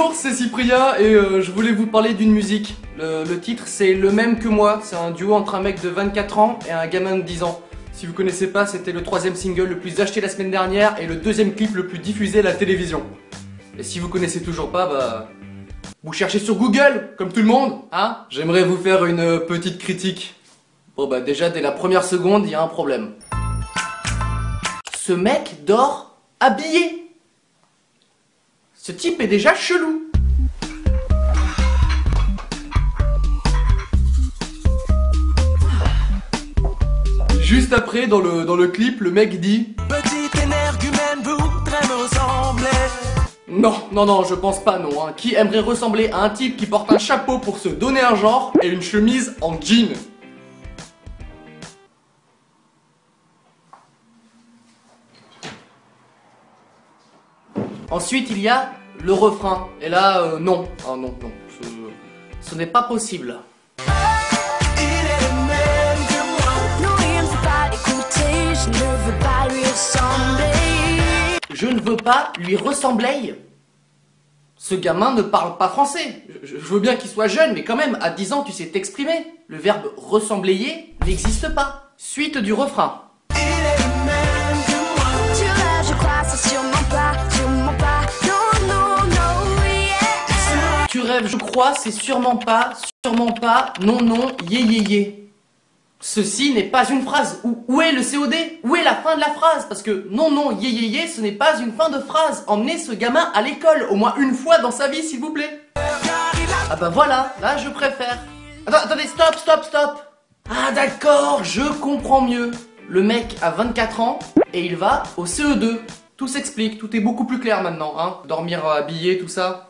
Bonjour, c'est Cyprien et je voulais vous parler d'une musique. Le titre c'est Le Même Que Moi, c'est un duo entre un mec de 24 ans et un gamin de 10 ans. Si vous connaissez pas, c'était le 3e single le plus acheté la semaine dernière et le 2e clip le plus diffusé à la télévision. Et si vous connaissez toujours pas, bah... vous cherchez sur Google, comme tout le monde, hein. J'aimerais vous faire une petite critique. Bon bah déjà, dès la première seconde, il y a un problème. Ce mec dort habillé. Ce type est déjà chelou. Juste après, dans le clip, le mec dit Petite énergumène voudrait me ressembler. Non, je pense pas non, hein. Qui aimerait ressembler à un type qui porte un chapeau pour se donner un genre et une chemise en jean? Ensuite, il y a le refrain. Et là, non. Ah non. Ce n'est pas possible. Il est le même que moi. Non, il ne faut pas l'écouter, je ne veux pas lui ressembler. Je ne veux pas lui ressembler. Ce gamin ne parle pas français. Je veux bien qu'il soit jeune, mais quand même, à 10 ans, tu sais t'exprimer. Le verbe ressembler n'existe pas. Suite du refrain. Il est le même que moi. Tu rêves, je crois, c'est sûrement pas. Yeah. Tu rêves, je crois, c'est sûrement pas, non, yé. Ceci n'est pas une phrase. Où est le COD? Où est la fin de la phrase? Parce que non, yé, ce n'est pas une fin de phrase. Emmenez ce gamin à l'école, au moins une fois dans sa vie, s'il vous plaît. Ah bah voilà, là je préfère. Attendez, stop. Ah d'accord, je comprends mieux. Le mec a 24 ans et il va au CE2. Tout s'explique, tout est beaucoup plus clair maintenant, hein. Dormir habillé, tout ça.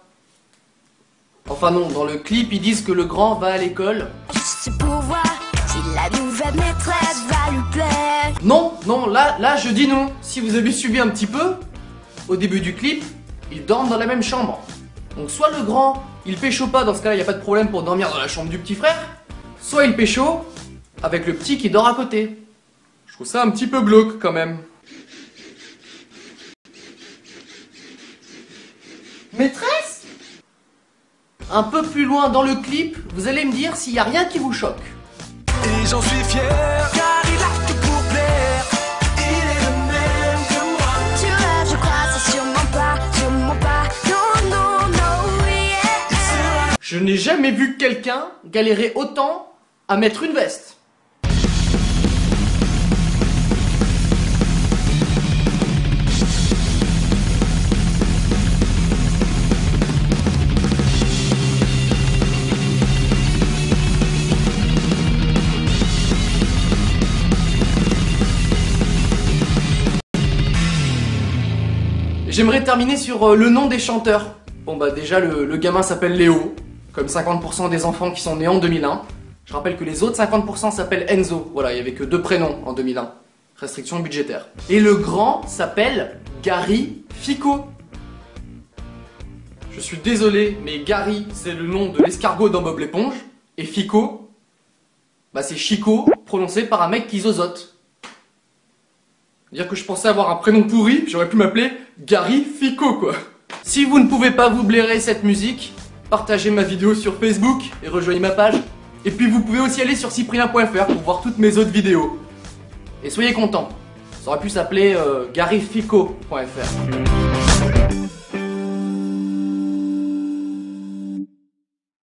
Enfin non, dans le clip, ils disent que le grand va à l'école. Juste pour voir si la nouvelle maîtresse va lui plaire. Non, là je dis non. Si vous avez suivi un petit peu, au début du clip, ils dorment dans la même chambre. Donc soit le grand, il pécho pas, dans ce cas-là, il n'y a pas de problème pour dormir dans la chambre du petit frère. Soit il pécho avec le petit qui dort à côté. Je trouve ça un petit peu glauque quand même. Maîtresse? Un peu plus loin dans le clip, vous allez me dire s'il n'y a rien qui vous choque. Et j'en suis fier, car il a tout pour plaire. Il est le même que moi. Tu rêves, je crois, c'est sûrement pas. Non, yeah. Je n'ai jamais vu quelqu'un galérer autant à mettre une veste. J'aimerais terminer sur le nom des chanteurs. Bon bah déjà le gamin s'appelle Léo, comme 50% des enfants qui sont nés en 2001. Je rappelle que les autres 50% s'appellent Enzo. Voilà, il n'y avait que 2 prénoms en 2001. Restriction budgétaire. Et le grand s'appelle Gary Fico. Je suis désolé, mais Gary, c'est le nom de l'escargot dans Bob l'éponge. Et Fico, bah c'est Chico, prononcé par un mec qui zozote. Dire que je pensais avoir un prénom pourri, j'aurais pu m'appeler Gary Fico quoi. Si vous ne pouvez pas vous blairer cette musique, partagez ma vidéo sur Facebook et rejoignez ma page. Et puis vous pouvez aussi aller sur cyprien.fr pour voir toutes mes autres vidéos. Et soyez contents, ça aurait pu s'appeler garyfico.fr.